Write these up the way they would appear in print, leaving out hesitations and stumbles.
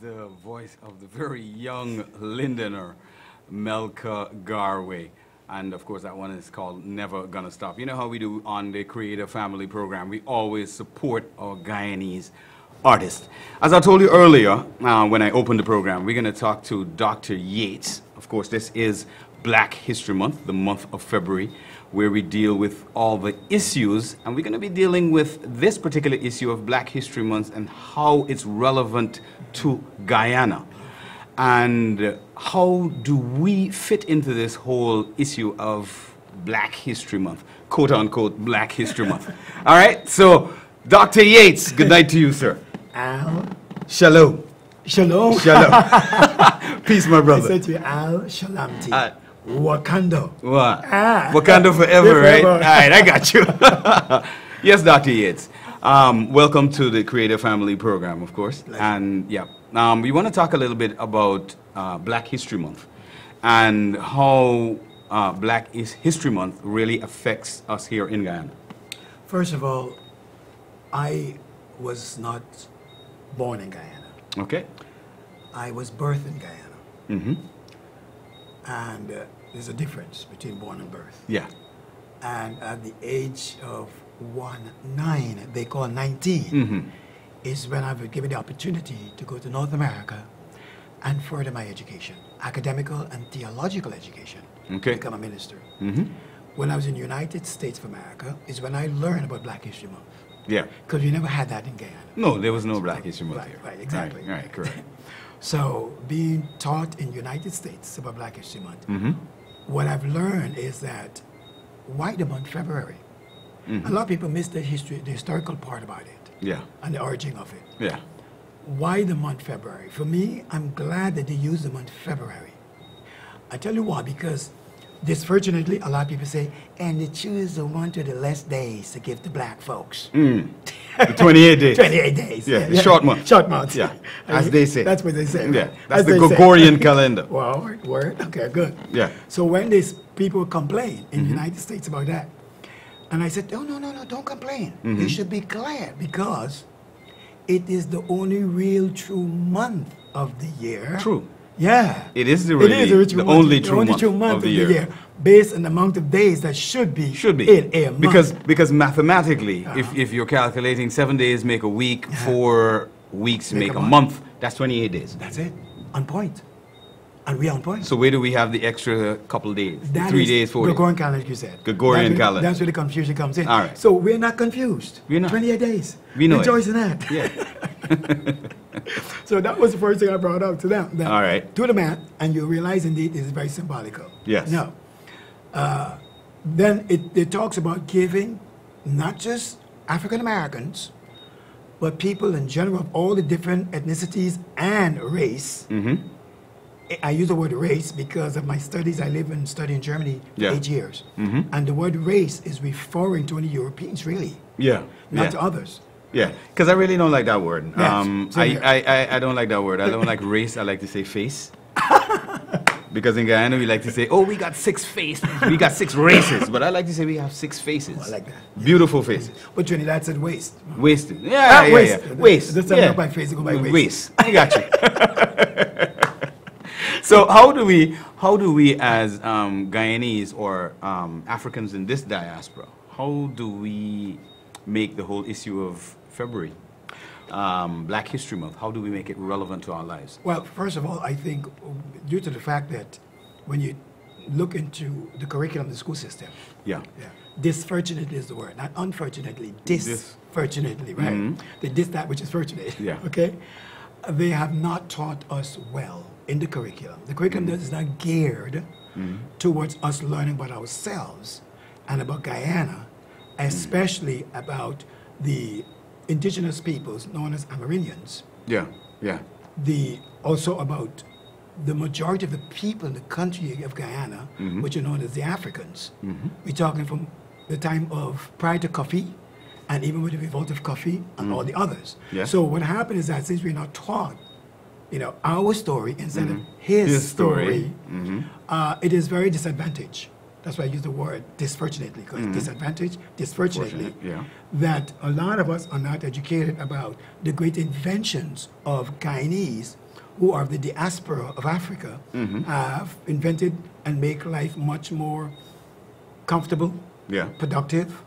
the voice of the very young Lindoner, Melka Garway. And of course, that one is called Never Gonna Stop. You know how we do on the Creative Family program, we always support our Guyanese artists. As I told you earlier, when I opened the program, we're gonna talk to Dr. Yates. Of course, this is Black History Month, the month of February, where we deal with all the issues, and we're going to be dealing with this particular issue of Black History Month and how it's relevant to Guyana. And how do we fit into this whole issue of Black History Month, quote unquote Black History Month. All right, so Dr. Yates, good night to you, sir. Al. Shalom. Shalom. Shalom. Peace, my brother. I said to you, Al Shalamti. Wakanda. What? Wakanda forever, right? All right, I got you. Yes, Dr. Yates. Welcome to the Creative Family program, of course. Pleasure. And yeah, we want to talk a little bit about Black History Month and how Black History Month really affects us here in Guyana. First of all, I was not born in Guyana. Okay. I was birthed in Guyana. Mm-hmm. And there's a difference between born and birth. Yeah. And at the age of 9, they call 19, Mm-hmm. is when I was given the opportunity to go to North America and further my education, academical and theological education, Okay. become a minister. Mm-hmm. When I was in the United States of America is when I learned about Black History Month. Yeah. Because we never had that in Guyana. No, there was no Black History Month Right, here. right, exactly. Right, correct. So being taught in the United States about Black History Month, Mm-hmm. what I've learned is that why the month February? Mm-hmm. A lot of people miss the history, the historical part about it, Yeah. and the origin of it. Yeah. Why the month February? For me, I'm glad that they use the month February. I tell you why, because disfortunately, a lot of people say, and they choose the one to the less days to give to black folks. Mm. The 28 days. 28 days. Yeah, the short month. Short month. Yeah, as they say. That's what they say. Yeah, right? that's As the they say. Gregorian calendar. Well, word. Okay, good. Yeah. So when these people complain in the United States about that, and I said, no, don't complain. You should be glad because it is the only real true month of the year. True. Yeah. It is the It really, is the true the month, only the true only month true month of the year. based on the amount of days that should be in a month. Because mathematically, if you're calculating 7 days make a week, 4 weeks make a month, that's 28 days. That's it. On point. And we are on point. So where do we have the extra couple days? That 3 is days, 4 days? Gregorian calendar, you said. Gregorian That's where- calendar. That's where the confusion comes in. All right. So we're not confused. We're not. 28 days. We know it. Rejoice in that. Yeah. So that was the first thing I brought up to them. That All right. Do the math, and you realize indeed it's very symbolical. Yes. No. Then it talks about giving not just African Americans, but people in general of all the different ethnicities and race. Mm-hmm. I use the word race because of my studies. I live and study in Germany for Yeah. 8 years. Mhm. And the word race is referring to only Europeans, really, Yeah. not yeah. to others. Yeah, because I really don't like that word. Yes, same here. I don't like that word. I don't like race. I like to say face. Because in Guyana we like to say, oh, we got 6 faces. We got 6 races. But I like to say we have 6 faces. I like that. Beautiful faces. But Trinidad said waste. Wasted. Yeah, yeah, waste. yeah. Waste. That's yeah. not by face, it go by waste. Waste. I got you. So how do we as Guyanese or Africans in this diaspora, how do we make the whole issue of February, Black History Month, how do we make it relevant to our lives? Well, first of all, I think due to the fact that when you look into the curriculum of the school system, Yeah. disfortunately is the word, not unfortunately, disfortunately, right? They dis that which is fortunate, Yeah. okay? They have not taught us well in the curriculum. The curriculum is not geared towards us learning about ourselves and about Guyana, especially about the indigenous peoples known as Amerindians, Yeah. Yeah. also about the majority of the people in the country of Guyana, which are known as the Africans. We're talking from the time of prior to coffee, and even with the revolt of coffee and all the others. Yeah. So what happened is that since we're not taught, our story instead of his story, it is very disadvantaged. That's why I use the word disfortunately, because disadvantage, disfortunately, Yeah. that a lot of us are not educated about the great inventions of Guyanese who are the diaspora of Africa have invented and make life much more comfortable, Yeah. productive,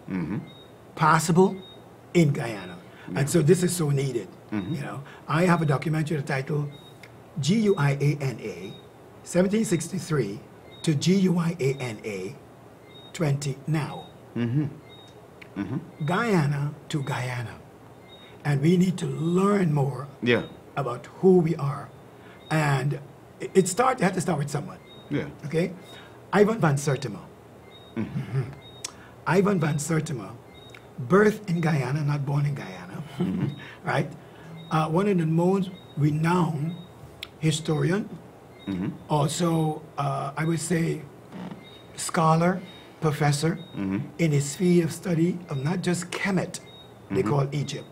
possible in Guyana. And so this is so needed. You know, I have a documentary titled GUIANA 1763 to GUIANA 20 now. Guyana to Guyana. And we need to learn more Yeah. about who we are. And you had to start with someone. Yeah. Okay? Ivan van Sertima. Ivan van Sertima, birthed in Guyana, not born in Guyana, right? One of the most renowned historian, also, I would say, scholar, professor in his field of study of not just Kemet, they call Egypt,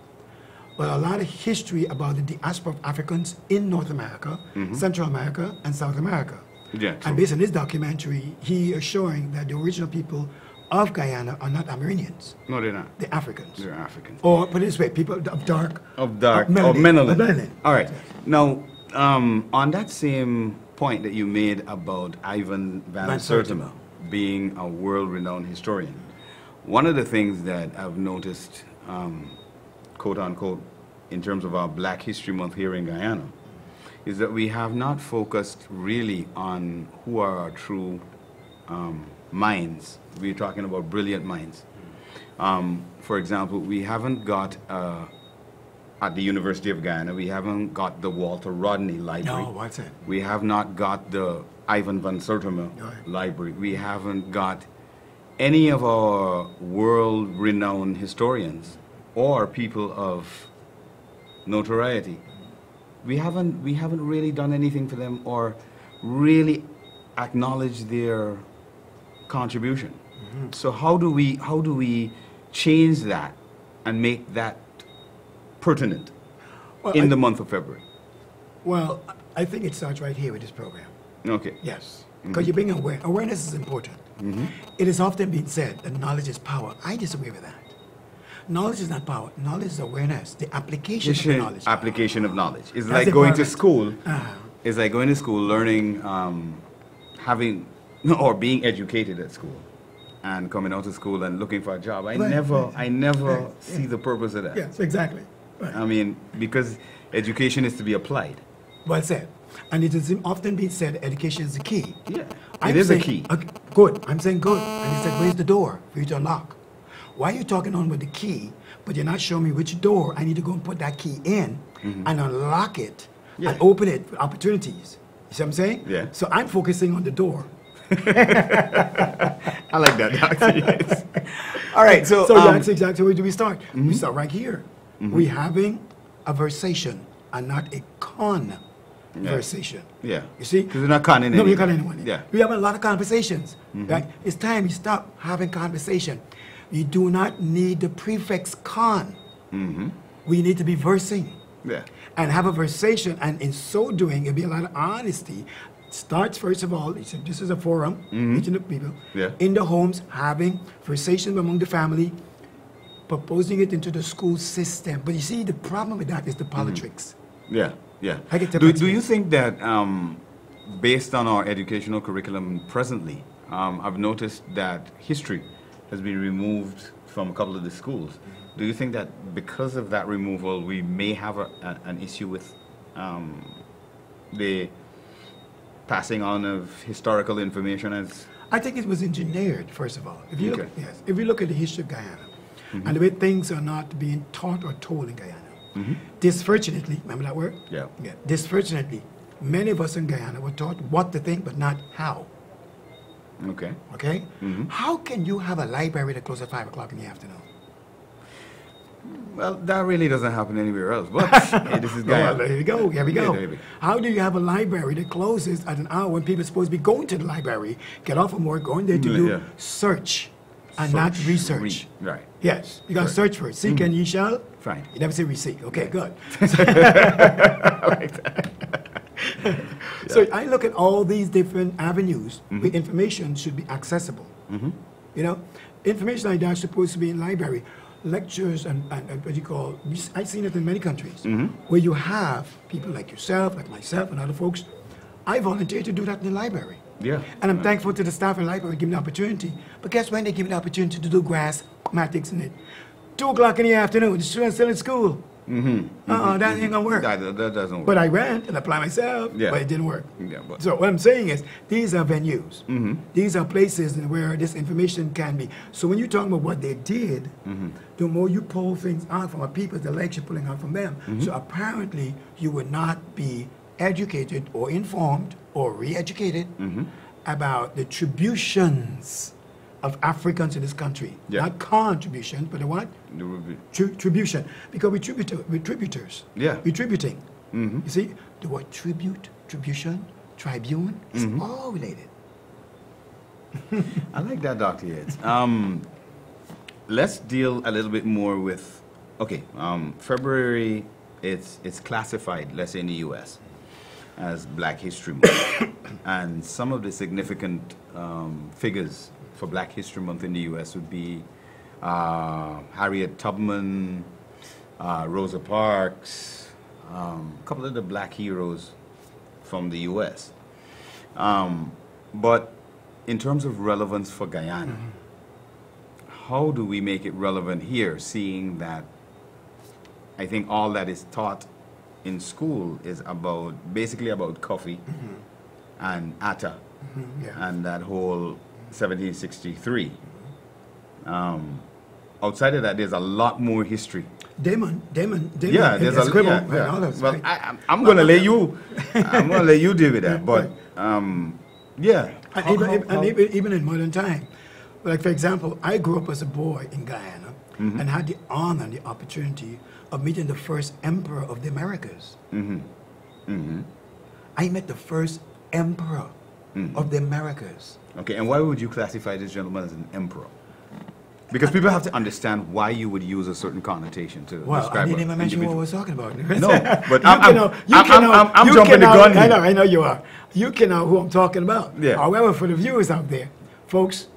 but a lot of history about the diaspora of Africans in North America, Central America, and South America. Yeah, true. And based on this documentary, he is showing that the original people of Guyana are not Amerindians, No, they're not. they're Africans. They're Africans. Or put it this way, people of dark, Melanin. melanin. All right. Now, on that same point that you made about Ivan van Van Sertima Sertima. being a world-renowned historian, one of the things that I've noticed, quote unquote, in terms of our Black History Month here in Guyana, is that we have not focused really on who are our true minds. We're talking about brilliant minds. For example, we haven't got, at the University of Guyana, we haven't got the Walter Rodney Library. No, what's it? We have not got the Ivan van Sertima Right. Library. We haven't got any of our world-renowned historians or people of notoriety. We haven't really done anything for them or really acknowledged their contribution. So how do we change that and make that pertinent Well, in the month of February? Well, I think it starts right here with this program. Okay. Yes. Because you bring awareness is important. It is often been said that knowledge is power. I disagree with that. Knowledge is not power. Knowledge is awareness. The application of the knowledge. Application of knowledge. It's That's like going to important. school. Uh-huh. It's like going to school, learning, having or being educated at school, and coming out of school and looking for a job. I Right, never right. see the purpose of that. Yes, exactly. Right. I mean, because education is to be applied. Well said. And it has often been said education is the key. Yeah, I'm it is a saying- key. Okay, good. I'm saying good. And he said, where's the door for you to unlock? Why are you talking on with the key, but you're not showing me which door I need to go and put that key in and unlock it Yeah. and open it for opportunities? You see what I'm saying? Yeah. So I'm focusing on the door. I like that, Doctor. Yes. All right, so, So that's exactly where do we start? We start right here. We're having a versation and not a conversation. yeah, You see? because they're not conning No, anyone. we're cutting anyone. Yeah, We have a lot of conversations. Right? It's time we stop having conversation. You do not need the prefix con. We need to be versing yeah, and have a versation. And in so doing, it'll be a lot of honesty. Starts first of all, he said, this is a forum, reaching the people Yeah. in the homes, having conversations among the family, proposing it into the school system. But you see, the problem with that is the politics. yeah, yeah. I get to Do participate. you think that, based on our educational curriculum presently, I've noticed that history has been removed from a couple of the schools. Do you think that because of that removal, we may have an issue with the passing on of historical information as... I think it was engineered, first of all. If you look, Okay. yes, if you look at the history of Guyana and the way things are not being taught or told in Guyana, disfortunately, remember that word? Yeah. Yeah. Disfortunately, many of us in Guyana were taught what to think, but not how. Okay. Okay? How can you have a library that closes at 5 o'clock in the afternoon? Well, that really doesn't happen anywhere else, but hey, this is Well, Guyana. there you go. Here we go. Yeah, there we go. How do you have a library that closes at an hour when people are supposed to be going to the library, get off from work, going there to do Yeah. search and not Search, research? right. Yes, you got to Right. search for it. Seek and ye shall. Fine. You never say receive. Okay, good. So I look at all these different avenues where information should be accessible. You know, information like that is supposed to be in library. lectures and what you call, I've seen it in many countries, where you have people like yourself, like myself, and other folks. I volunteer to do that in the library. Yeah. And I'm thankful to the staff in the library giving me the opportunity. But guess when they give me the opportunity to do grass mathematics in it? 2 o'clock in the afternoon, the students still in school. That ain't gonna work. That doesn't work. But I ran and applied myself, Yeah. but it didn't work. Yeah, but- So what I'm saying is, these are venues. These are places where this information can be. So when you're talking about what they did, the more you pull things out from our people, the legs you're pulling out from them. So apparently, you would not be educated or informed or re-educated about the tributions of Africans in this country. Yeah. Not contribution, but the what? There will be- Tribution. Because we're tributors. Yeah. We're tributing. You see, the word tribute, tribution, tribune, is all related. I like that, Dr. Yates. Let's deal a little bit more with, okay, February, it's classified, let's say in the U.S., as Black History Month. And some of the significant figures for Black History Month in the U.S. would be Harriet Tubman, Rosa Parks, a couple of the Black heroes from the U.S. But in terms of relevance for Guyana, how do we make it relevant here, seeing that I think all that is taught in school is basically about coffee and Atta Yeah. and that whole 1763. Outside of that, there's a lot more history. Damon. Yeah, in there's the a scribble yeah, and yeah. all that, Well, right? I'm gonna let you. I'm gonna let you deal with that. But yeah. And even in modern time, like for example, I grew up as a boy in Guyana and had the honor and the opportunity of meeting the first emperor of the Americas. I met the first emperor of the Americas. Okay, and why would you classify this gentleman as an emperor? Because people have to understand why you would use a certain connotation to Well, I describe didn't an even mention what individual. we're talking about. No, but You I'm you jumping the cannot- gun here. I know you are. You can know who I'm talking about. Yeah. However, for the viewers out there, folks,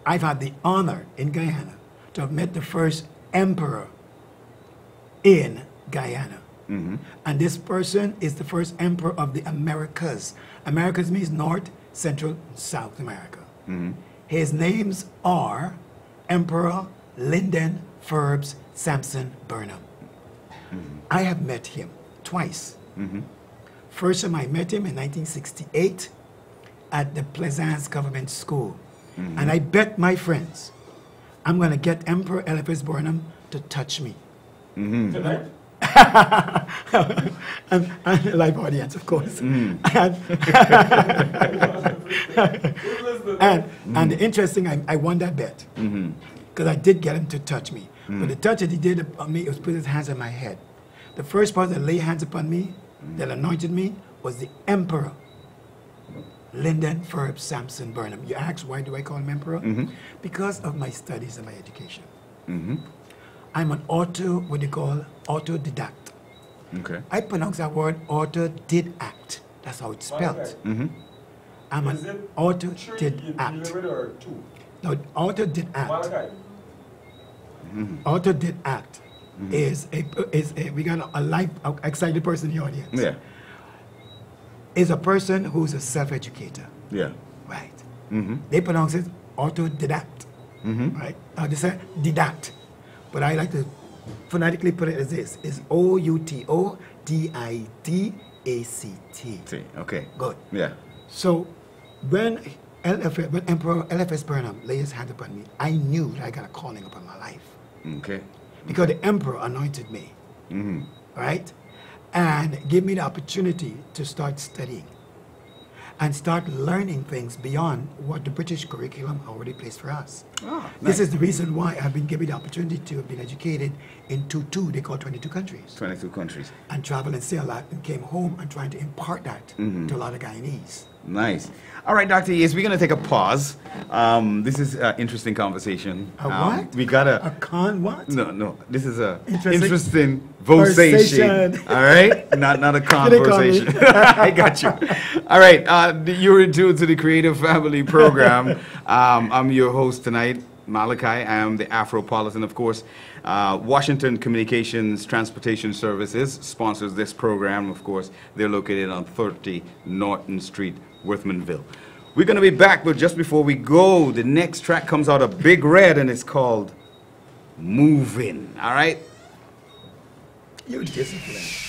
I've had the honor in Guyana to have met the first emperor in Guyana. And this person is the first emperor of the Americas. Americas means North, Central, South America. His names are Emperor Lyndon Forbes Sampson Burnham. I have met him twice. First time I met him in 1968 at the Plaisance Government School. And I bet my friends, I'm going to get Emperor Eliphas Burnham to touch me. Tonight? and live audience, of course. And the interesting, I won that bet because I did get him to touch me. But the touch that he did on me was put his hands on my head. The first person that laid hands upon me, that anointed me, was the Emperor, Lyndon Forbes Sampson Burnham. You ask, why do I call him Emperor? Because of my studies and my education. I'm an what they call autodidact. Okay. I pronounce that word autodidact. That's how it's spelled. Okay. I'm Is an it 3 you autodidact. deal with or 2? No, autodidact. Malachi? Autodidact is a we got a life excited person in the audience. Yeah. Is a person who's a self-educator. Yeah. Right. They pronounce it autodidact. Right. They say didact. But I like to phonetically put it as this: is OUTODIDACT. See. Okay. Good. Yeah. So when Emperor Eliphas Burnham laid his hand upon me, I knew that I got a calling upon my life. Okay. Because the emperor anointed me, right? And gave me the opportunity to start studying and start learning things beyond what the British curriculum already placed for us. This is the reason why I've been given the opportunity to have been educated in they call 22 countries, 22 countries. and travel and see a lot, and came home and trying to impart that to a lot of Guyanese. Nice. All right, Dr. Yates, we're going to take a pause. This is an interesting conversation. A what? We got A con what? No. This is a Interesting interesting conversation. conversation. All right? Not a Did they call me? conversation. I got you. All right. You're in tune to the Creative Family Program. I'm your host tonight, Malachi. I am the Afropolitan, of course. Washington Communications Transportation Services sponsors this program. Of course, they're located on 30 Norton Street, Worthmanville. We're going to be back, but just before we go, the next track comes out of Big Red, and it's called Moving. All right? You're disciplined.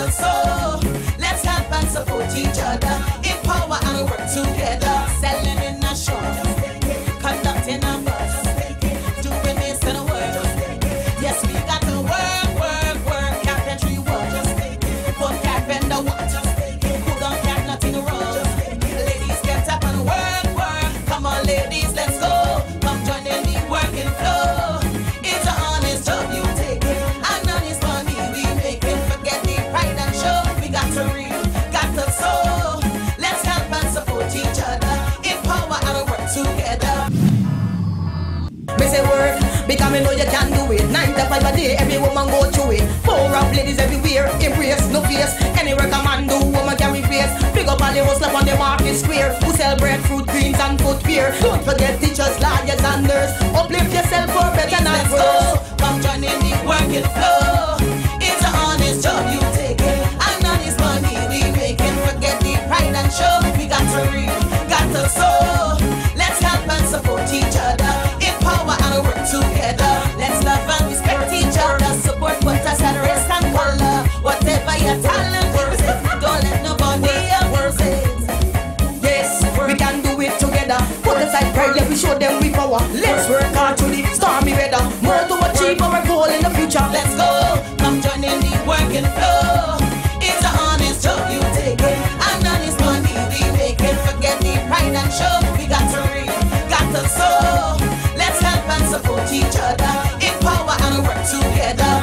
So let's help and support each other, empower and work together. Selling in a shop, conducting a bus, doing this in a world. Yes, we got to work, carpentry work. Put carpenter what? Who don't care nothing wrong? Ladies, get up and work. Come on, ladies, let's go. Come join in the working flow. It's an honest job you take it, and honest money we make it. Forget the pride and show. We got to read, got to sow. Let's help and support each other, empower and work together. Me say work, because me know you can do it. 9 to 5 a day, every woman go through it. Power up ladies everywhere, embrace, no face. Any work a man do, woman can replace. Big up all the hustlers on the market square, who sell bread, fruit, greens and footwear. Don't forget teachers, lawyers and nurses. Uplift yourself for better and worse. Come join in the working flow. It's an honest job you take it, and honest money we making. Forget the pride and show. We got to read, got to sow. Let's help and support each other, empower and work together. Let's love and respect each other. Support put us at rest and color. Whatever your talent is, don't let nobody else it. Yes, we can do it together. Put aside pride, let me show them we power. Let's work hard to the stormy weather. More to achieve our goal in the future. Let's go, come join in the working flow. It's an honest job you take it, and honest money we make it. Forget the pride and show. We got to read, got to sow. Let's help and support each other, empower and work together.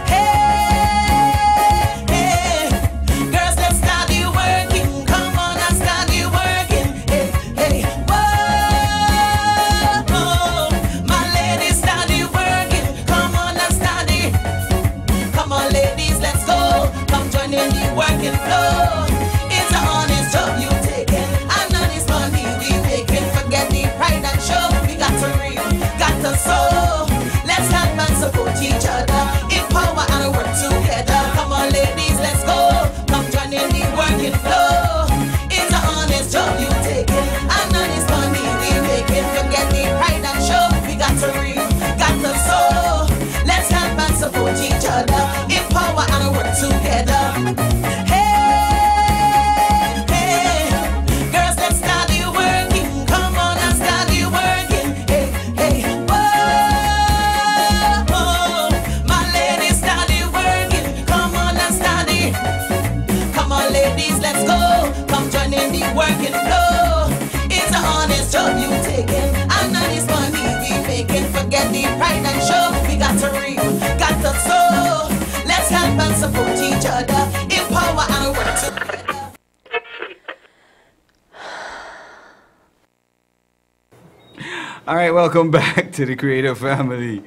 Hey, hey, girls, let's start the working. Come on and start the working. Hey, hey, whoa, my ladies, start the working. Come on and start the. Come on, ladies, let's go. Come join in the working flow. It's an honest job you take it, and honest money we making. Forget the pride and show. We got to read, got to sow. Let's help and support each other, empower and work together. Come on, ladies, let's go. Come join in the working flow. It's an honest job you take it, and honest money we making. Forget the pride and show. We got to read, got to sow. Let's help and support each other, empower and work together. Hey, hey, girls, let's start the working. Come on and start the working. Hey, hey, whoa, my ladies, start the working. Come on and start the. Come on, ladies, let's go. Come join in the working flow. It's an honest job you taking, and honest money we making. Forget the pride and show. We got to read, got to sow. Let's help and support each other, empower and work together. All right, welcome back to the Creative Family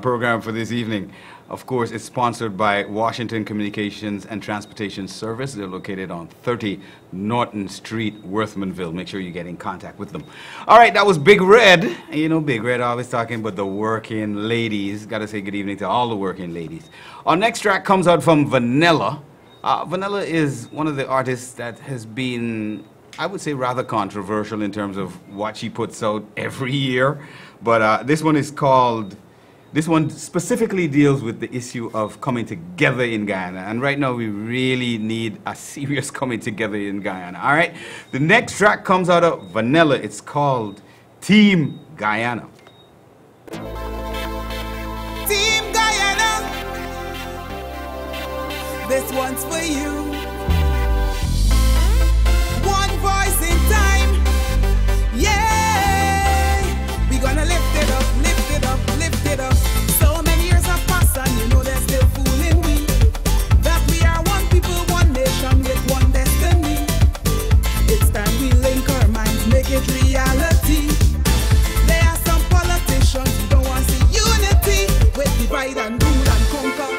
program for this evening. Of course, it's sponsored by Washington Communications and Transportation Service. They're located on 30 Norton Street, Worthmanville. Make sure you get in contact with them. All right, that was Big Red. And you know, Big Red always talking about the working ladies. Got to say good evening to all the working ladies. Our next track comes out from Vanilla. Vanilla is one of the artists that has been, I would say, rather controversial in terms of what she puts out every year. But this one is called, this one specifically deals with the issue of coming together in Guyana. And right now we really need a serious coming together in Guyana. All right? The next track comes out of Vanilla. It's called Team Guyana. Team Guyana, this one's for you. One voice in time, yeah. We gonna lift it up, lift it up, lift it up. So many years have passed and you know they're still fooling we. That we are one people, one nation with one destiny. It's time we link our minds, make it reality. There are some politicians who don't want to see unity, with divide and rule and conquer,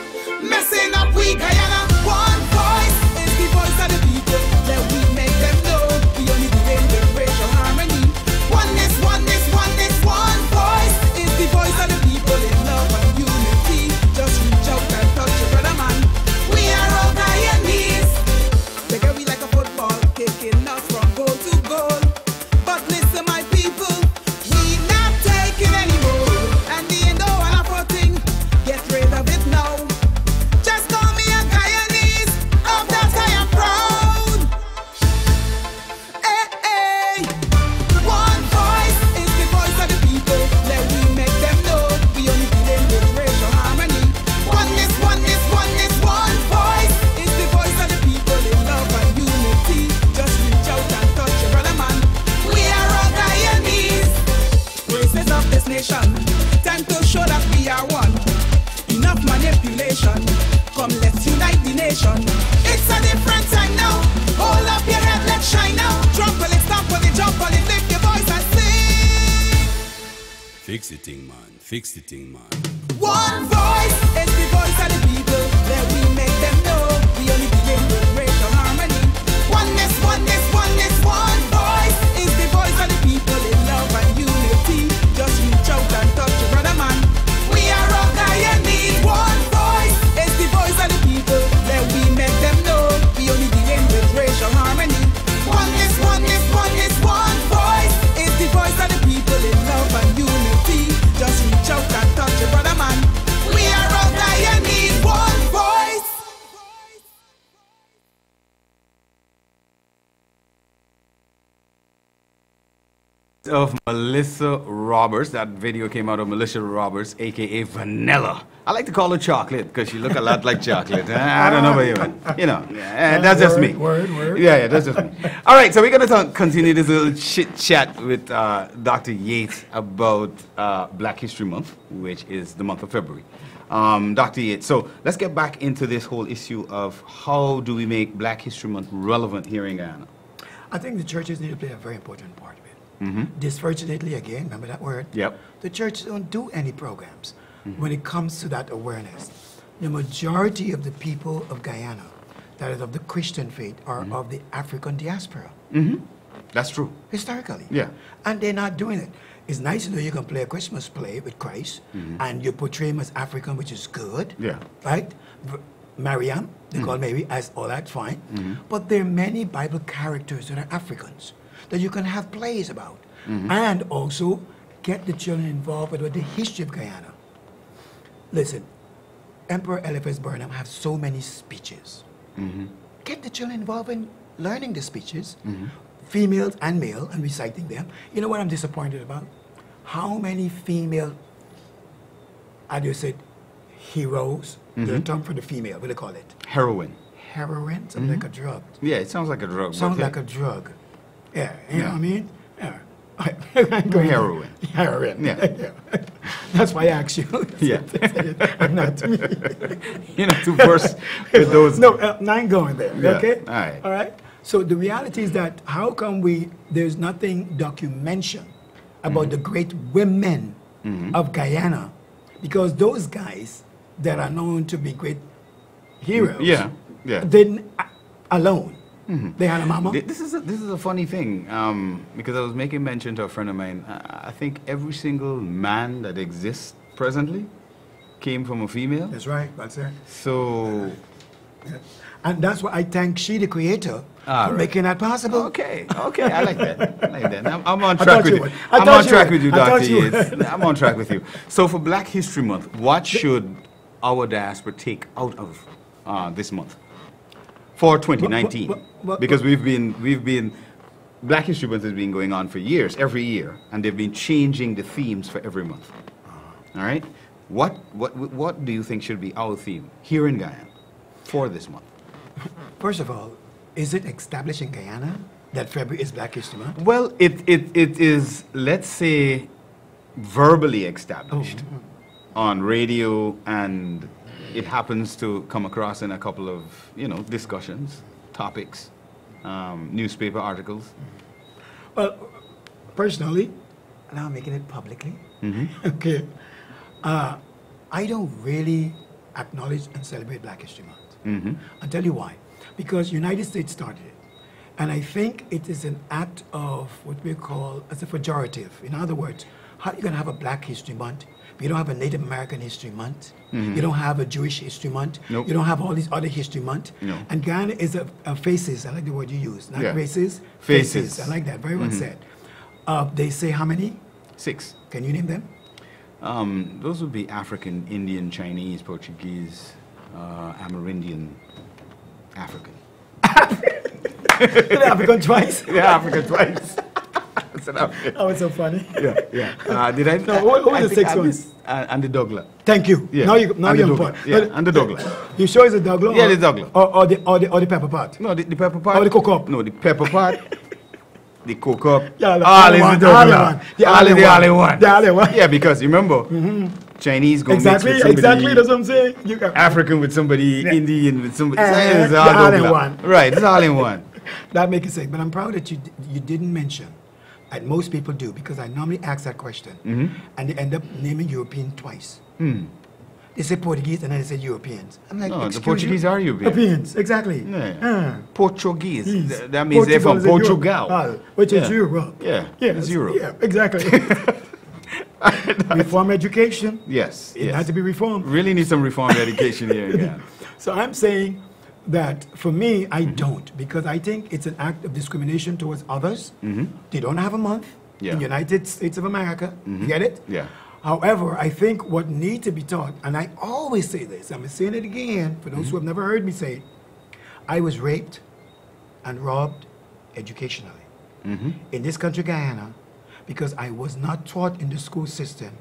messing up we Guyana. One voice is the voice of the people. Let we make them know we only believe in racial harmony. Oneness, oneness, oneness. One voice is the voice of the people in love and unity. Just reach out and touch your brother man. We are all Guyanese. They get we like a football, kicking us from goal to goal. But listen, my people, we not taking anymore. And the Indo and Afro thing, get rid of it now. Just call me a Guyanese, of that I am proud. Hey, hey. One voice is the voice of the people. Let we make them know we only believe in racial harmony. Oneness, oneness, oneness. One voice is the voice of the people in love and unity. Just reach out and touch your brother man. We are all Guyanese, voices of this nation. Time to show that we are one. Enough manipulation. Come, let's unite the nation. It's a different time now. Hold up your head, let's shine now. Trample it, stample it, jump on it, lift your voice and sing. Fix the thing, man. Fix the thing, man. One voice is the voice of the people. Let we make them know we only begin with racial harmony. Oneness, oneness, oneness. One voice is the voice of the people in love and unity. Just reach out and touch your brother man. We are all Guyanese. One voice is the voice of the people. Let we make them know we only begin with racial harmony. Oneness, oneness, oneness. One voice is the voice of the people in love and unity. Just reach out and touch your brother man. We are all Guyanese. One voice. Of Melissa Roberts. That video came out of Melissa Roberts, aka Vanilla. I like to call her chocolate because she look a lot like chocolate. I don't know about you, but, you know, that's just me. Word. Yeah, that's just me. All right, so we're going to continue this little chit chat with Dr. Yates about Black History Month, which is the month of February. Dr. Yates, so let's get back into this whole issue of how do we make Black History Month relevant here in Guyana? I think the churches need to play a very important part of it. Disfortunately, again, remember that word? Yep. The church don't do any programs when it comes to that awareness. The majority of the people of Guyana that is of the Christian faith are of the African diaspora. That's true. Historically. Yeah. And they're not doing it. It's nice to know you can play a Christmas play with Christ and you portray him as African, which is good. Yeah. Right? Mariam, they call Mary, as all that's fine. But there are many Bible characters that are Africans that you can have plays about. And also get the children involved with the history of Guyana. Listen, Emperor Eliphas Burnham has so many speeches. Get the children involved in learning the speeches, females and male, and reciting them. You know what I'm disappointed about? How many female, how do you say, heroes, the term for the female, what do they call it? Heroin. Heroin, something like a drug. Yeah, it sounds like a drug. Sounds but like a drug. Yeah, you know what I mean? Yeah. Heroin. Heroin. Yeah. That's why I asked you. Yeah. Not me. You know, to verse with those. No, I ain't going there. Yeah, Okay? all right. All right? So the reality is that how come there's nothing documentation about the great women of Guyana? Because those guys that are known to be great heroes, Yeah. didn't alone. They had a mama. This is a funny thing because I was making mention to a friend of mine. I think every single man that exists presently came from a female. That's right. That's it. So, And that's why I thank she, the creator, for right. making that possible. okay, I like that. I like that. I'm on I track thought with you you. would. I I'm thought on you track would. with you, I thought Dr. you Yates. would. I'm on track with you. So for Black History Month, what should our diaspora take out of this month for 2019? Well, Because we've been Black History Month has been going on for years, every year, and they've been changing the themes for every month. All right? What do you think should be our theme here in Guyana for this month? First of all, is it established in Guyana that February is Black History Month? Well, it is, let's say, verbally established on radio, and it happens to come across in a couple of, discussions, topics, newspaper articles. Well, personally, now I'm making it publicly. Okay. I don't really acknowledge and celebrate Black History Month. I'll tell you why. Because United States started it. And I think it is an act of what we call as a pejorative. In other words, how are you going to have a Black History Month? You don't have a Native American History Month. You don't have a Jewish History Month. Nope. You don't have all these other history months. No. And Guyana is a faces. I like the word you use. Not Yeah. races. Faces. I like that. Very well said. They say how many? 6. Can you name them? Those would be African, Indian, Chinese, Portuguese, Amerindian, African. African twice. Yeah, African twice. It's an African. Oh, it's so funny. Yeah. Did I? No, what was the sixth one? And the Douglas. Thank you. Yeah. Now you're And on the point. Douglas. Yeah, and the Douglas. You sure it's a Douglas? Yeah, the Douglas. Or the pepper pot? No, the pepper pot. Oh, the cocoa. No, the pepper pot. The cocoa. Yeah, the all is one, the the Douglas. one. The All is other the one. only one. The other one. Yeah, because remember, Chinese go mix with somebody. Exactly. That's what I'm saying. You can, African with somebody, Indian with somebody. It's the all all in Douglas. one. Right, it's all in one. that makes it sick. But I'm proud that you didn't mention, and most people do, because I normally ask that question, and they end up naming European twice. They say Portuguese and then they say Europeans. I'm like, No, the excuse Portuguese you? are European. Europeans, exactly. Yeah. Portuguese. Yes. That means they're from Portugal is in Portugal. Europe, which is Yeah. Europe. Yeah, Yes, it's Europe. Yeah, exactly. Reform education. Yes, It yes. had to be reformed. Really need some reformed education here in Ghana. So I'm saying that for me, I don't, because I think it's an act of discrimination towards others. They don't have a month Yeah. in the United States of America. You get it? Yeah. However, I think what needs to be taught, and I always say this, I'm saying it again for those who have never heard me say it, I was raped and robbed educationally in this country, Guyana, because I was not taught in the school system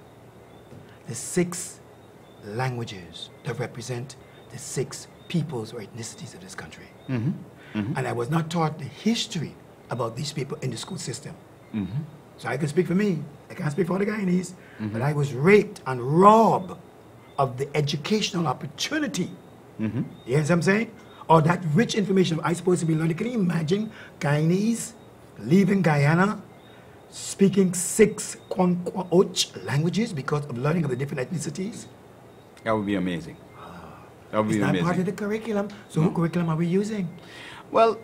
the 6 languages that represent the 6 peoples or ethnicities of this country. And I was not taught the history about these people in the school system. So I can speak for me. I can't speak for the Guyanese, but I was raped and robbed of the educational opportunity. You know what I'm saying? Or that rich information I'm supposed to be learning. Can you imagine Guyanese leaving Guyana, speaking 6 Kwankwa-Och languages because of learning of the different ethnicities? That would be amazing. That would It's be not part of amazing. the curriculum. So what curriculum are we using? Well,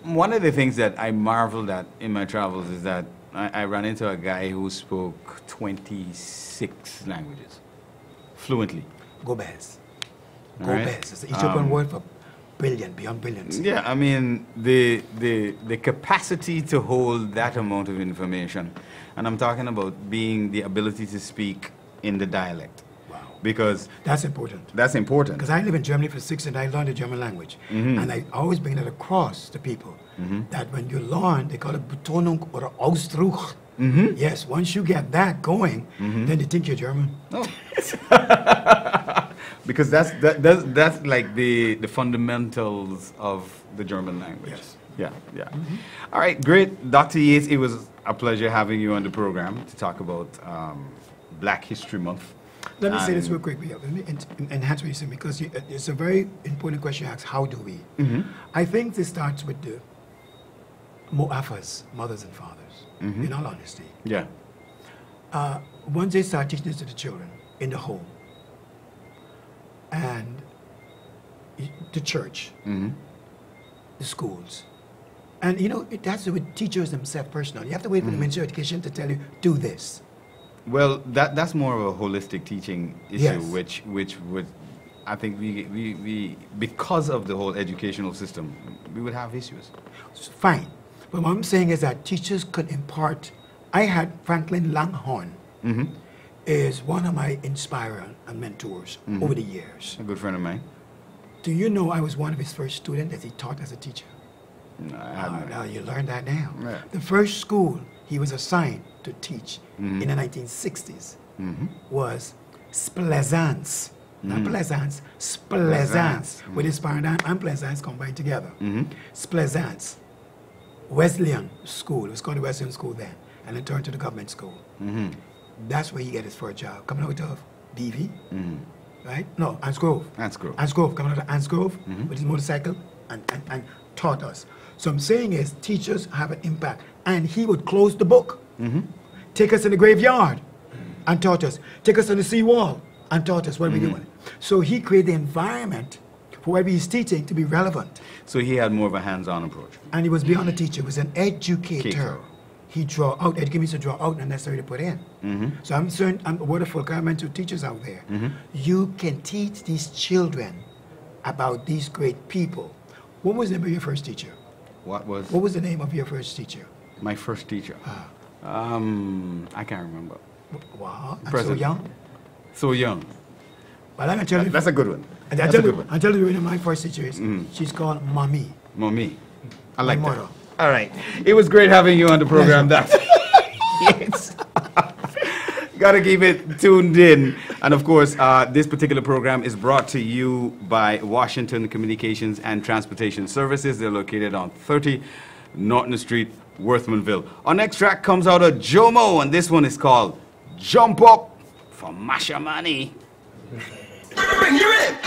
one of the things that I marveled at in my travels is that I ran into a guy who spoke 26 languages fluently. Gobez. All right. Gobez. It's the Ethiopian word for brilliant, beyond brilliance. Yeah, I mean, the capacity to hold that amount of information, and I'm talking about being the ability to speak in the dialect. Wow. Because That's important. that's important. Because I live in Germany for 6 and I learned the German language. And I always bring that across to people. That when you learn, they call it Betonung or Ausdruck. Yes, once you get that going, then they think you're German. No. Because that's like the fundamentals of the German language. Yes. Yeah. All right, great. Dr. Yates, it was a pleasure having you on the program to talk about Black History Month. Let me say this And- real quick, let me enhance what you said, because it's a very important question you ask, how do we? I think this starts with the Mo'afas, mothers and fathers, in all honesty. Yeah. Once they start teaching this to the children in the home, and the church, the schools, and it has to do with teachers themselves personally. You have to wait for the Ministry of Education to tell you, do this. Well, that's more of a holistic teaching issue, Yes. which would, I think we because of the whole educational system, we would have issues. Fine. But what I'm saying is that teachers could impart. I had Franklin Langhorne is one of my inspirers and mentors over the years. A good friend of mine. Do you know I was one of his first students that he taught as a teacher? No, I had no idea. Now you learn that now. Yeah. The first school he was assigned to teach in the 1960s was Splaisance. Not Plaisance, Splaisance. With Esperanto and Plaisance combined together. Splaisance. Wesleyan School. It was called the Wesleyan School then. And then turned to the government school. That's where he got his first job. Coming out of BV. Right? No, Ants Grove. Ants Grove. Ants Grove. Coming out of Ants Grove with his motorcycle and taught us. So I'm saying is teachers have an impact. And he would close the book. Take us in the graveyard and taught us. Take us on the seawall and taught us what we're doing. So he created the environment for whatever he's teaching to be relevant. So he had more of a hands-on approach. And he was beyond a teacher, he was an educator. Educator. He draw out, educate means to draw out, not necessarily to put in. So I'm certain, I'm a word of fulfillment to teachers out there. You can teach these children about these great people. What was the name of your first teacher? What was What was the name of your first teacher? my first teacher? I can't remember. Wow, and so President. young. So young. Well, I'm gonna tell you. That's a good one. And That's a good one. I'll tell you who my first teacher is. She's called Mommy. Mommy. I like My that. mother. All right. It was great having you on the program. That's yes. Gotta keep it tuned in. And of course, this particular program is brought to you by Washington Communications and Transportation Services. They're located on 30 Norton Street, Worthmanville. Our next track comes out of Jomo, and this one is called Jump Up for Masha Money. Bring you in.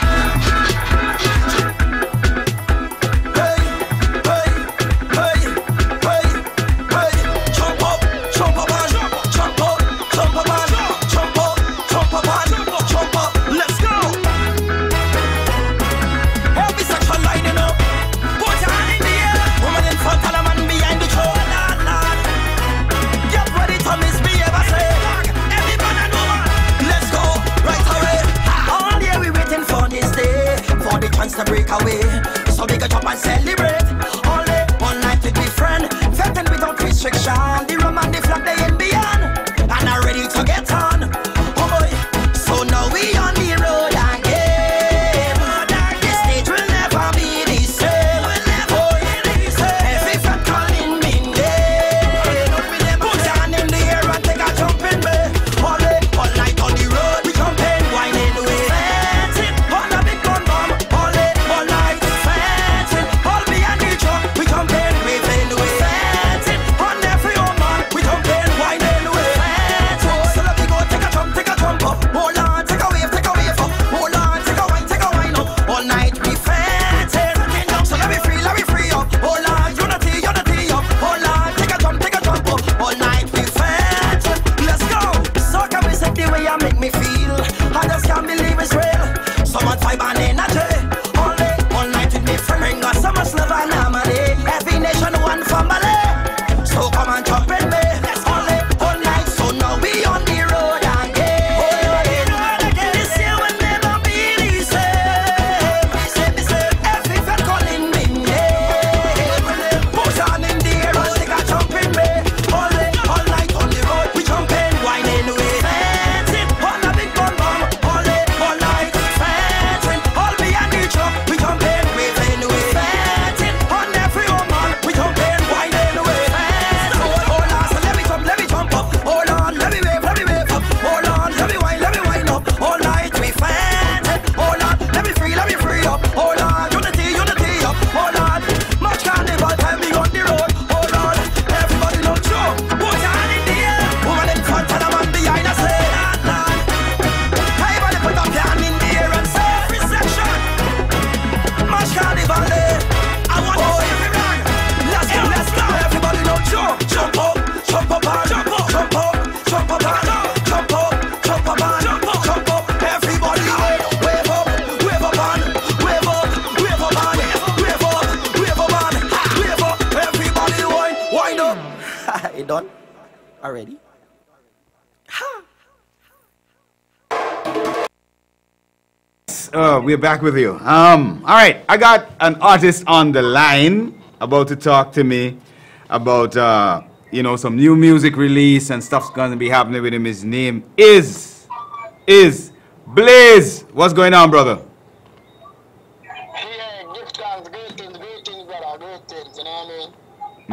To break away, so we can jump and celebrate. All day, all night with my friend, vetting without restriction. The rum and the flag they in beyond, and are ready to get on. Oh boy, so now we on the road again. The stage will never be the same. Every fat calling me name. Put your hand in the air and take a jump in me. All day, all night on the road, we jumping, whining away. On the big bum bum. Make me feel, I just can't believe it's real. Someone vibe and energy. All day, all night with me friend. Bring us so much love and harmony. Every nation, one family. So come and jump in me. All day, all night. So now we on the road again. This year will never be the same. Every fat calling me name. Put your hand in the air and take a jump in me. All day, all night on the road. We jumping, whining away. It done already? We're back with you. All right, I got an artist on the line about to talk to me about, you know, some new music release and stuff's gonna be happening with him. His name is Blaze. What's going on, brother? Yeah, good times, great things, brother, great things, you know what I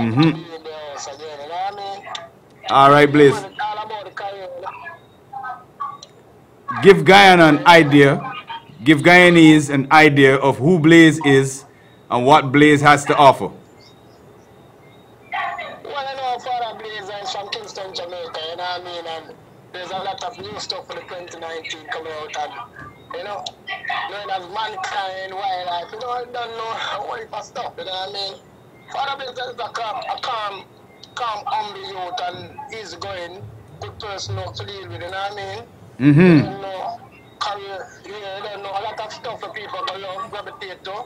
Mm-hmm. Again, you know what I mean? All right, Blaze. All about the career. Give Guyana an idea. Give Guyanese an idea of who Blaze is and what Blaze has to offer. Well, I know Father Blaze is from Kingston, Jamaica, you know what I mean? And there's a lot of new stuff for the 2019 coming out, and, you know, knowing as mankind, wildlife, you know, I don't know a whole heap of stuff, you know what I mean? Father Blaze is a calm, humble youth and easygoing, good person to deal with, you know what I mean? Mm-hmm. You don't know career, you don't know a lot of stuff that people go love, gravitate to,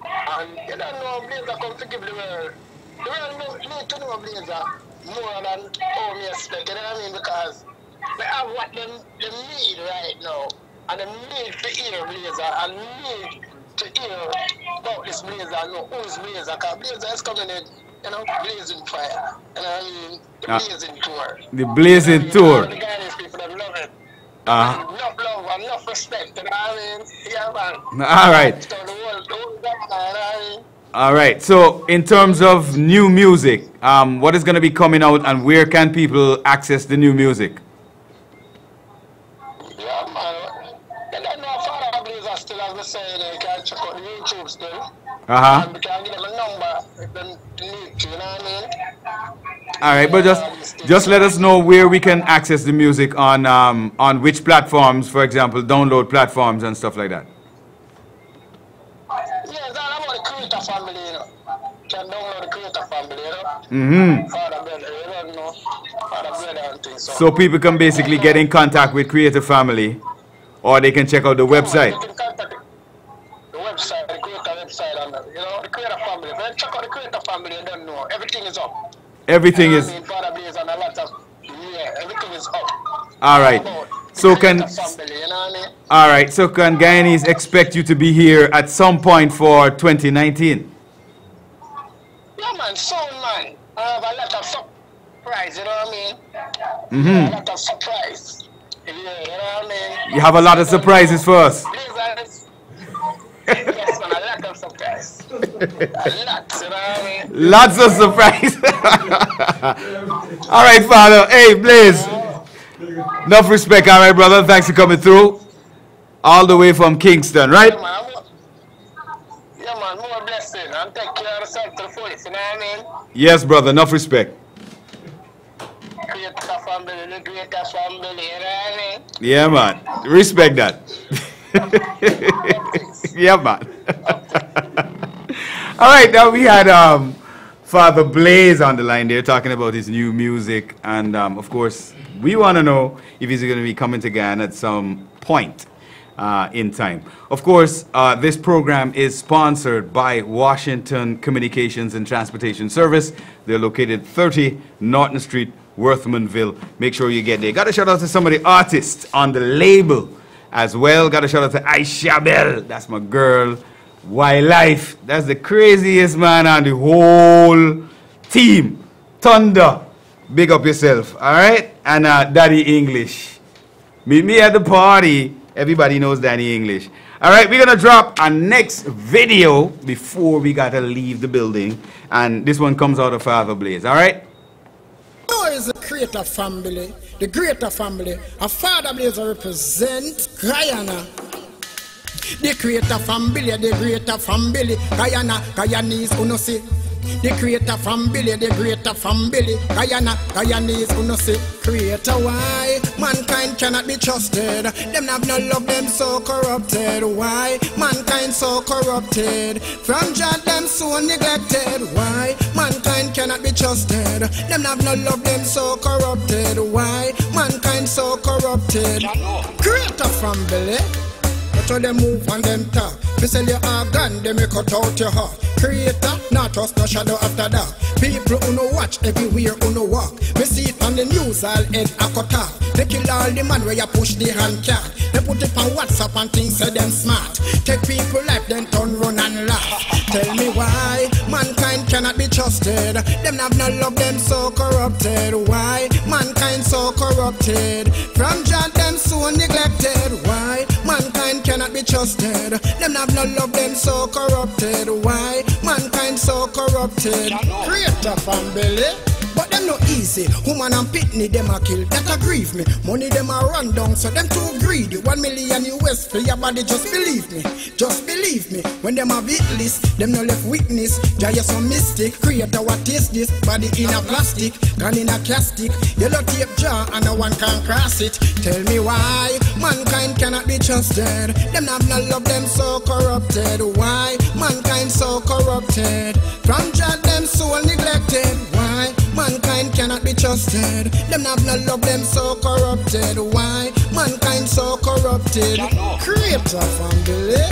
and you don't know Blazer come to give the world. The world need to know Blazer more than how we expect, you know what I mean? Because they have what they need right now, and they need to hear Blazer, and need to hear about this Blazer, and know who's Blazer, because Blazer is coming in, you know, blazing fire, you know what I mean? The blazing tour. The Blazing Tour. The guys, people that love it. Uh-huh. Enough love and enough respect, you know what I mean? Yeah, man. All right. So the whole government, you know what I mean? All right. So, in terms of new music, what is going to be coming out, and where can people access the new music? Yeah, man. And then no Father Blazer still, as I say, you can check out the YouTube still. Uh-huh. And we can give them a number if they need to, you know what I mean? All right, but just let us know where we can access the music on which platforms, for example, download platforms and stuff like that. Yeah, it's all about the Creator family, you know. You can download the Creator family, you know? Mm-hmm. Father Blazer, you don't know. Father Blazer and things. So people can basically get in contact with Creative Family, or they can check out the website. You can contact the website, the Creator website, and you know, the Creator family. If you check out the Creator family, you don't know. Everything is up. Everything is... I mean, Father Blaze and a lot of, yeah, everything is up. All right. So can... Family, you know what I mean? All right. So can Guyanese expect you to be here at some point for 2019? Yeah, man, soon, man. I have a lot of surprise, you know what I mean? Mm-hmm. A lot of surprise. Yeah, you know what I mean? You have a lot of surprises for us. Yes, man, a lot of surprise. A lot, you know what I mean? Lots of surprise. All right, Father. Hey, Blaze. Enough respect, all right, brother. Thanks for coming through. All the way from Kingston, right? Yeah, man, more blessing. And take care of yourself to the fullest, you know what I mean? Yes, brother. Enough respect. Creator family, the Creator family, you know what I mean? Yeah, man. Respect that. Yeah, man. All right, now we had Father Blaze on the line there talking about his new music. And, of course, we want to know if he's going to be coming to Guyana at some point in time. Of course, this program is sponsored by Washington Communications and Transportation Service. They're located 30 Norton Street, Worthmanville. Make sure you get there. Got a shout out to some of the artists on the label as well. Got a shout out to Aisha Bell. That's my girl. Wildlife. That's the craziest man on the whole team. Thunder. Big up yourself. All right? And Daddy English. Meet me at the party. Everybody knows Daddy English. All right, we're going to drop our next video before we got to leave the building. And this one comes out of Father Blaze. All right? Who is the Creator family? The Creator family. A Father Blaze represent Guyana. The Creator family, the Creator family. Guyana, Guyanese, uno see. The Creator family, the Creator family. Guyana, Guyanese, uno see. Creator, why? Mankind cannot be trusted. Them have no love, them so corrupted. Why? Mankind so corrupted. From Jah, them so neglected. Why? Mankind cannot be trusted. Them have no love, them so corrupted. Why? Mankind so corrupted. Creator family. That's how they move and them talk. They sell your organ, they may cut out your heart. Creator, not us, no shadow after that. People who no watch everywhere who no walk. We see it on the news, all head a cut off. They kill all the man where you push the hand cat. They put it on WhatsApp and things say them smart. Take people life, then turn run and laugh. Tell me why mankind cannot be trusted. Them have no love, them so corrupted. Why mankind so corrupted? From Jah, them so neglected. Why mankind cannot be trusted? Them have no love, them so corrupted. Why mankind so corrupted. Create a family, but them no easy. Woman and pitney, them a kill, that a grieve me. Money them a run down, so them too greedy. 1 million US for your body, just believe me. Just believe me. When them a beat list, them no left witness. Jaya some mystic. Creator, what is this? Body in a plastic, gun in a castic. Yellow tape jar and no one can cross it. Tell me why mankind cannot be trusted. Them have no love, them so corrupted. Why mankind so corrupted? From Jah them soul neglected. Why mankind cannot be trusted? Them have no love, them so corrupted. Why mankind so corrupted? Create a family.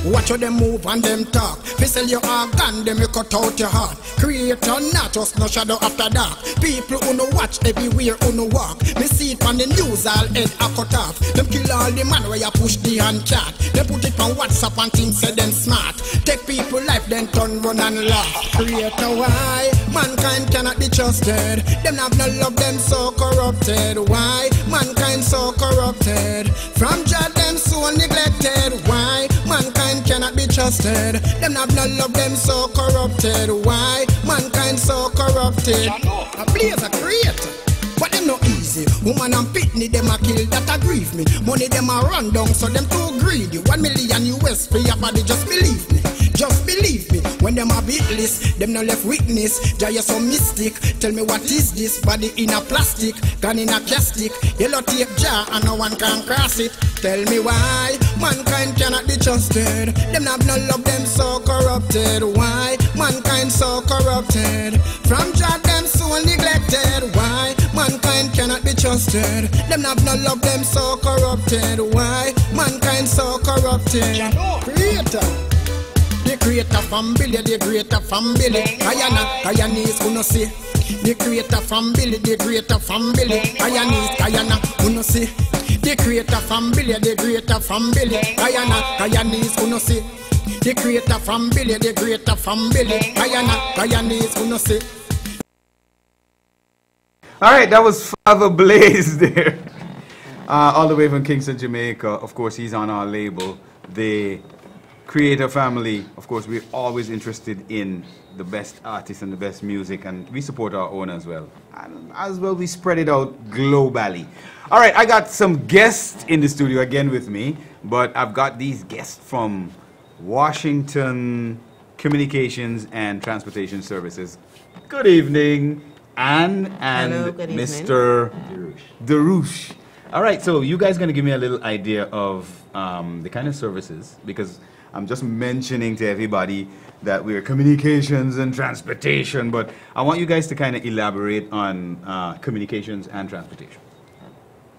Watch how them move and them talk. They sell your organ, them you cut out your heart. Creator not just no shadow after dark. People who no watch everywhere who no walk. Me see it on the news all head a cut off. Them kill all the man where you push the hand cat. They put it on WhatsApp and think say them smart. Take people life then turn run and laugh. Creator why mankind cannot be trusted. Them have no love, them so corrupted. Why mankind so corrupted? From Jah them so neglected. Why mankind cannot be trusted? Them have no love, them so corrupted. Why mankind so corrupted? A blaze a creator, but them no easy. Woman and pitney, them a kill, that a grieve me. Money them a run down, so them too greedy. 1 million US for your body, just believe me. Just believe me. When them a beat list, them no left witness. Jaya some mystic. Tell me what is this? Body in a plastic, gun in a castic. Yellow tape jar and no one can cross it. Tell me why mankind cannot be trusted. Them have no love, them so corrupted. Why mankind so corrupted? From Jah them so neglected. Why mankind cannot be trusted? Them have no love, them so corrupted. Why mankind so corrupted? Creator. The creator family, the greater family. Kayana, Kayanese, who no see. The creator family, the greater family. Kayanese, Kayana, who no see. The creator family, the greater family. Kayana, Kayanese, who no see. The creator family, the greater family. Kayana, Kayanese, who no see. All right, that was Father Blaze there. All the way from Kingston, Jamaica. Of course, he's on our label. The Creator Family. Of course, we're always interested in the best artists and the best music, and we support our own as well. And as well, we spread it out globally. All right, I got some guests in the studio again with me, but I've got these guests from Washington Communications and Transportation Services. Good evening, Anne and Hello, good evening. Mr. Darush. All right, so you guys going to give me a little idea of the kind of services, because I'm just mentioning to everybody that we're communications and transportation, but I want you guys to kind of elaborate on communications and transportation.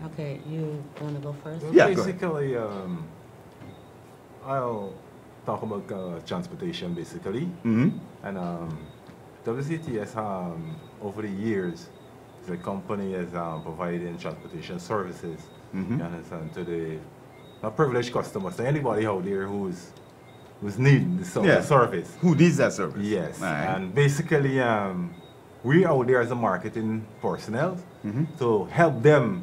Okay, you want to go first? Well, Yeah, basically, I'll talk about transportation basically. Mm-hmm. And WCTS, over the years, the company has provided transportation services, Mm-hmm. you understand, to the privileged customers, to anybody out there who's needing the service. Who needs that service? Yes, All right. and basically, we out there as a marketing personnel to help them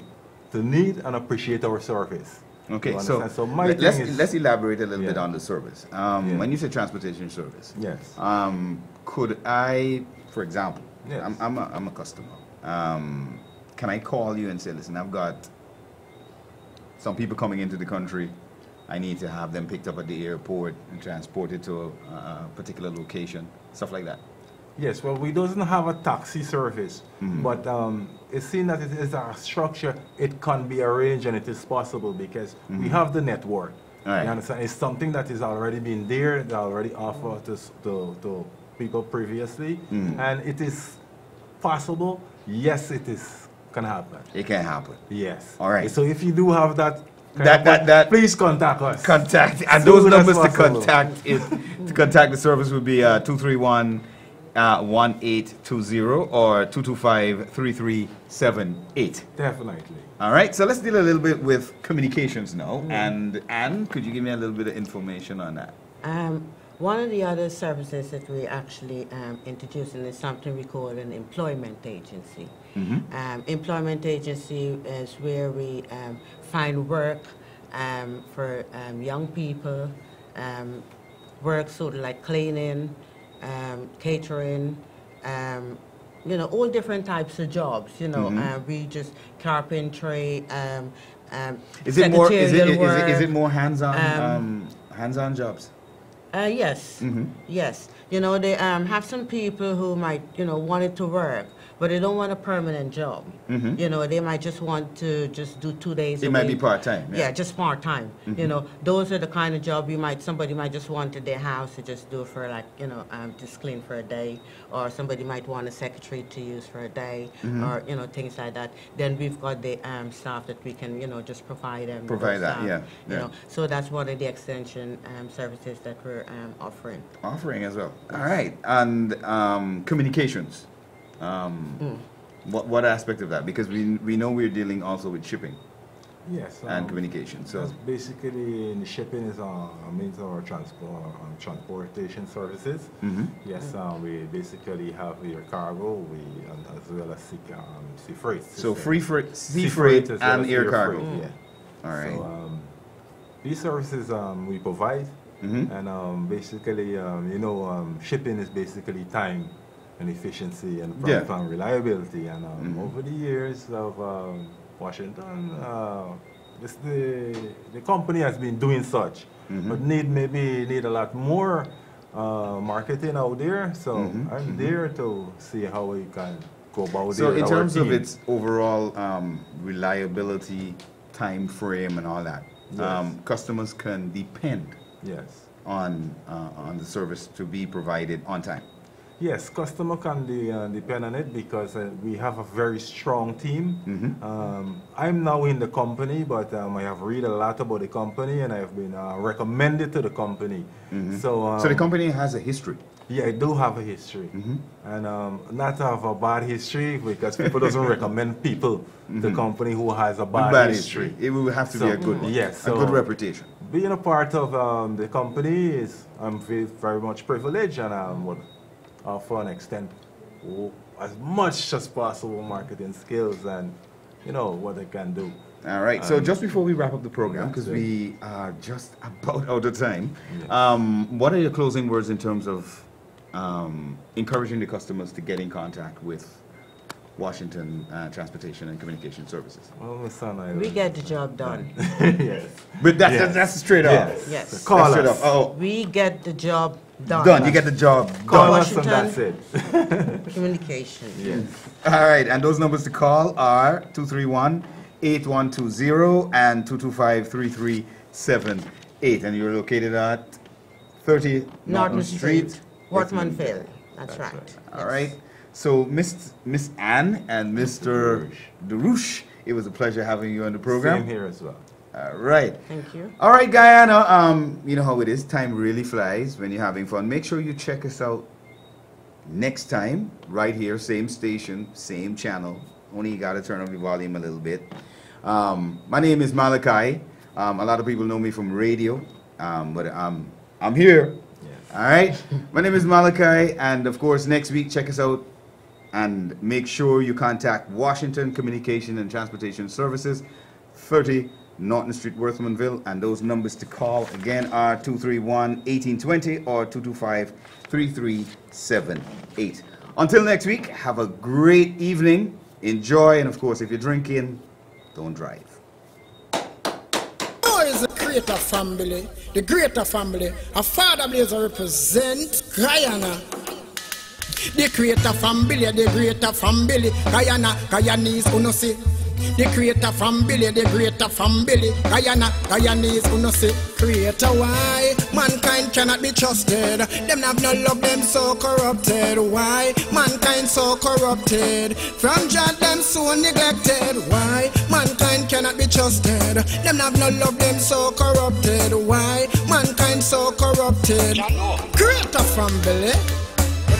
to need and appreciate our service. Okay, You so, understand? So my thing is, let's elaborate a little bit Yeah. on the service. Yeah. When you say transportation service, yes, could I, for example, Yes. I'm a customer. Can I call you and say, listen, I've got some people coming into the country. I need to have them picked up at the airport and transported to a particular location, stuff like that. yes. Well, we doesn't have a taxi service, but it's seen that it is a structure. It can be arranged and it is possible because we have the network. All right. You understand? It's something that is already been there. They already offered to people previously, and it is possible. Yes, it is can happen. It can happen. Yes. All right. So if you do have that, please contact us. Contact, and Soon those as numbers to possible. contact it, to contact the service would be 231-1820 or 225-3378. Definitely. All right, so let's deal a little bit with communications now. And Anne, could you give me a little bit of information on that? One of the other services that we actually introducing is something we call an employment agency. Employment agency is where we find work for young people, work sort of like cleaning, catering, you know, all different types of jobs. You know, we just carpentry, Is it more? Is secretarial it work. more hands-on? Hands-on jobs. Yes, yes. You know, they have some people who might, you know, want it to work, but they don't want a permanent job. You know, they might just want to just do 2 days a It week. might be part-time. Yeah, just part-time. You know, those are the kind of job somebody might just want at their house to just do for like, you know, just clean for a day, or somebody might want a secretary to use for a day, or, you know, things like that. Then we've got the staff that we can, you know, just provide them. Provide those that, staff, yeah, You yeah. know, so that's one of the extension services that we're offering. Offering as well. All right. And communications. What aspect of that? Because we know we're dealing also with shipping Yes. and communication. So That's basically in the shipping is means our transportation services. Yes, we basically have your cargo, and as well as sea freight. so system. sea freight as well and as air cargo. freight, yeah. All right. So these services we provide, and basically you know shipping is basically time and efficiency and and reliability, and over the years of Washington, the company has been doing such, but maybe need a lot more marketing out there. So I'm there to see how we can go about So it. in Our terms of team. its overall reliability, time frame, and all that, Yes. customers can depend Yes. on the service to be provided on time. Yes, customer can depend on it because we have a very strong team. I'm now in the company, but I have read a lot about the company, and I've been recommended to the company. So So the company has a history. yeah, I do have a history, and not to have a bad history because people doesn't recommend people the company who has a bad history. It will have to be a good one. Yes, a good reputation. Being a part of the company I'm very much privileged, and would offer and extend as much as possible marketing skills and you know what I can do. All right. So just before we wrap up the program, because we are just about out of time, what are your closing words in terms of encouraging the customers to get in contact with Washington Transportation and Communication Services? Well, my son, We get the job done. yes. But that's straight up. Yes. Yes. Call That's straight us. up. Oh, We get the job done. done. You get the job Call done. us and that's it. Communication. Yes. All right. And those numbers to call are 231-8120 and 225-3378. And you're located at 30 Norton Street, Wortmanville. That's right. All right. So, Miss Anne and Mr. Darush, it was a pleasure having you on the program. Same here as well. All right. Thank you. All right, Guyana. You know how it is. Time really flies when you're having fun. Make sure you check us out next time, right here, same station, same channel. Only you got to turn up the volume a little bit. My name is Malachi. A lot of people know me from radio, but I'm here. Yes. All right. My name is Malachi, and of course, next week, check us out. And make sure you contact Washington Communication and Transportation Services, 30 Norton Street, Worthmanville, and those numbers to call again are 231-1820 or 225-3378. Until next week, have a great evening, enjoy, and of course, if you're drinking, don't drive. Oh, is the Creator family, the Greater family. A Father Blazer represent Guyana. The Creator family, the Greater family. Guyana, Guyanese, uno see. The Creator family, the Greater family. Guyana, Guyanese, uno see. Creator, why? Mankind cannot be trusted. Them have no love, them so corrupted. Why? Mankind so corrupted. From God, them so neglected. Why? Mankind cannot be trusted. Them have no love, them so corrupted. Why? Mankind so corrupted. Creator family.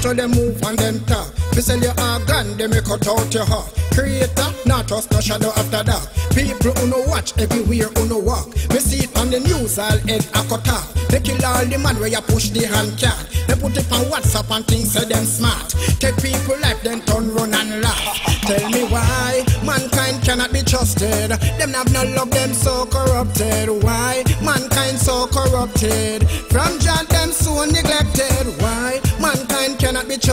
So them move and them talk. Me sell your organ, they may cut out your heart. Creator, not trust no shadow after dark. People who no watch everywhere who no walk. Me see it on the news, all head a cut off. They kill all the man where you push the hand card. They put it on WhatsApp and things say them smart. Take people life, then turn run and laugh. Tell me why mankind cannot be trusted. Them have no love, them so corrupted. Why mankind so corrupted? From God, them so neglected. Why mankind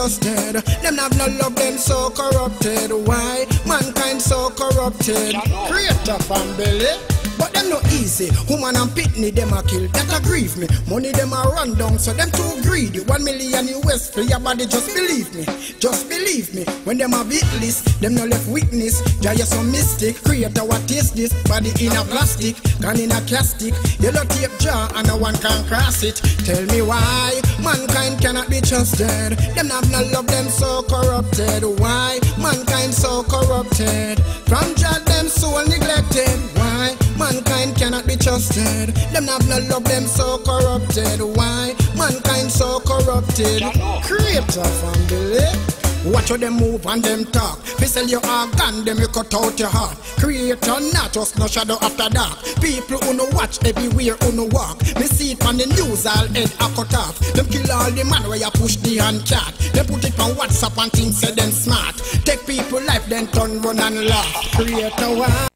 trusted. Them have no love, them so corrupted. Why? Mankind so corrupted. Create a family, but them no easy. Woman and pitney, them a kill, that a grieve me. Money them a run down, so them too greedy. 1 million US for your body, just believe me. Just believe me. When them a beat list, them no left witness. Jaya some mystic. Creator, what is this? Body in a plastic, gun in a castic. Yellow tape jar and no one can cross it. Tell me why mankind cannot be trusted. Them have no love, them so corrupted. Why mankind so corrupted? From God them soul neglected. Why mankind cannot be trusted? Them have no love, them so corrupted. Why mankind so corrupted? Create a family. Watch how them move and them talk. They sell your organ, them you cut out your heart. Creator not just no shadow after dark. People who no watch everywhere who no walk. Me see it on the news all head a cut off. Them kill all the man where you push the hand cat. They put it on WhatsApp and think say them smart. Take people life then turn run and laugh. Creator why?